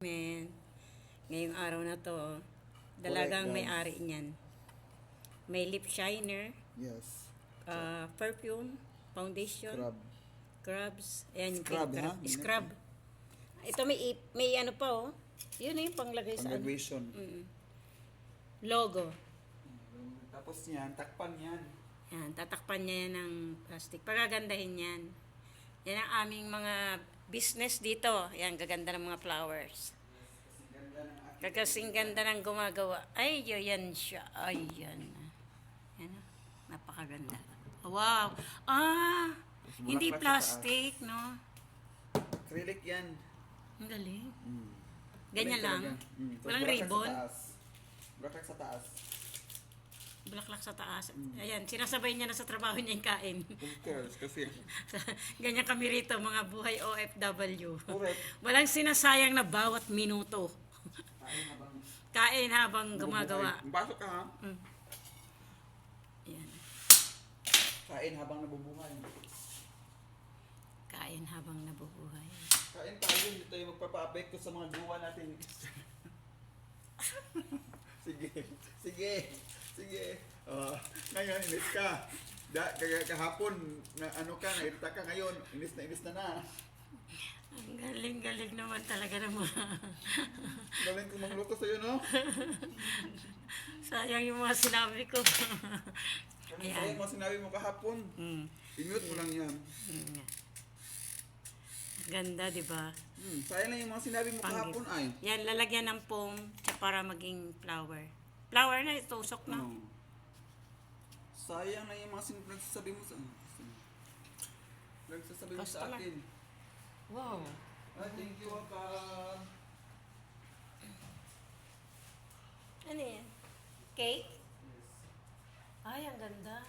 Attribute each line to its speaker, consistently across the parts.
Speaker 1: Men, ngayong araw na to, dalagang
Speaker 2: Correct,
Speaker 1: may-ari niyan. May lip shiner,
Speaker 2: Yes.
Speaker 1: perfume, foundation,
Speaker 2: Crab.
Speaker 1: scrubs, ayan yung
Speaker 2: Scrub,
Speaker 1: filter.
Speaker 2: ha?
Speaker 1: Scrub. Ito may ano pa oh. Yun na yung panglagay sa ano.
Speaker 2: Graduation.
Speaker 1: Logo.
Speaker 2: Tapos yan, takpan yan.
Speaker 1: Yan, tatakpan niya yan ng plastic. Pagagandahin yan. Yan ang aming mga business dito. Yan, gaganda ng mga flowers.
Speaker 2: Kasi ganda ng aking...
Speaker 1: Kasing ganda ng gumagawa. Ay, yan siya. Ay, yan. Yan, napakaganda. Wow. Hindi
Speaker 2: bulaklak sa
Speaker 1: plastic, no?
Speaker 2: Acrylic yan.
Speaker 1: Ang galing.
Speaker 2: Mm.
Speaker 1: Ganyan lang.
Speaker 2: Tapos
Speaker 1: Walang
Speaker 2: bulaklak
Speaker 1: ribbon.
Speaker 2: Sa taas. Bulaklak sa taas.
Speaker 1: Bulaklak sa taas. Ayan, sinasabay niya na sa trabaho niya yung kain.
Speaker 2: Of course, kasi...
Speaker 1: Ganyan kami rito, mga buhay OFW.
Speaker 2: Correct.
Speaker 1: Walang sinasayang na bawat minuto.
Speaker 2: Kain habang...
Speaker 1: Kain habang gumagawa.
Speaker 2: Pasok ka ha?
Speaker 1: Ayan.
Speaker 2: Kain habang nabubuhay.
Speaker 1: Kain habang nabubuhay.
Speaker 2: Kain tayo, hindi tayo magpapa-apekto sa mga gawa natin. Sige, sige, sige. Ngayon, inis ka. Kahapon, na, ano ka, nairita ka ngayon, inis na na.
Speaker 1: Ang galing-galing naman talaga ng mga...
Speaker 2: Galing kong magluto sa'yo, no?
Speaker 1: Sayang yung mga sinabi ko.
Speaker 2: Kasi sa'yo, mga sinabi mo kahapon, i-mute mo lang yan.
Speaker 1: Ganda, di ba?
Speaker 2: Sayang lang yung mga sinabi mo kahapon, ay.
Speaker 1: Yan, lalagyan ng foam para maging flower. Flower na, itusok na.
Speaker 2: Sayang na yung mga nagsasabi mo sa... Nagsasabi mo sa
Speaker 1: Customer.
Speaker 2: akin.
Speaker 1: Wow.
Speaker 2: Ay, thank you, Aka.
Speaker 1: Ano yan? Cake? Ay, ang ganda.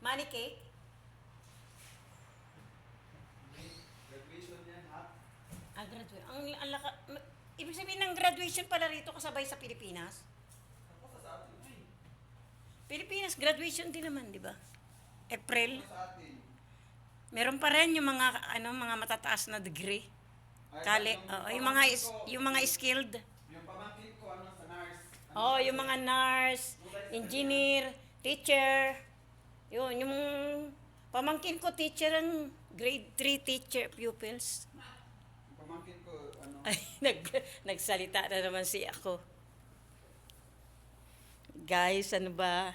Speaker 1: Money cake?
Speaker 2: Graduation yan, ha?
Speaker 1: Graduation. Ibig sabihin ng graduation pala rito kasabay sa Pilipinas?
Speaker 2: Ako sa atin, ay.
Speaker 1: Pilipinas, graduation din naman, di ba? April.
Speaker 2: Sa atin.
Speaker 1: Meron pa rin yung mga matataas na degree. Yung mga skilled.
Speaker 2: Yung pamangkin ko, sa nurse.
Speaker 1: Yung mga nurse, engineer, teacher. Yung pamangkin ko teacher ang grade 3 teacher pupils.
Speaker 2: Yung pamangkin ko,
Speaker 1: Ay, nagsalita na naman si ako. Guys, ano ba?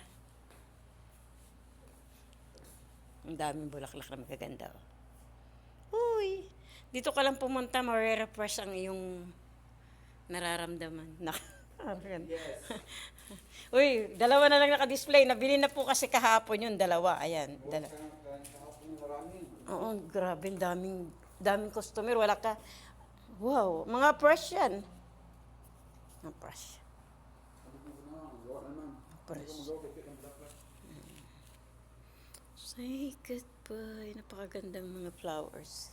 Speaker 1: Ang daming bulaklak na magaganda. Uy, dito ka lang pumunta, ma-refresh ang iyong nararamdaman.
Speaker 2: Yes.
Speaker 1: Uy, dalawa na lang naka-display. Nabili na po kasi kahapon yung dalawa. Ayan.
Speaker 2: Kahapon marami.
Speaker 1: Oo, grabe. Daming customer. Wala ka. Wow, mga fresh yan. Mga fresh. Fresh. Say goodbye. Napakagandang mga flowers.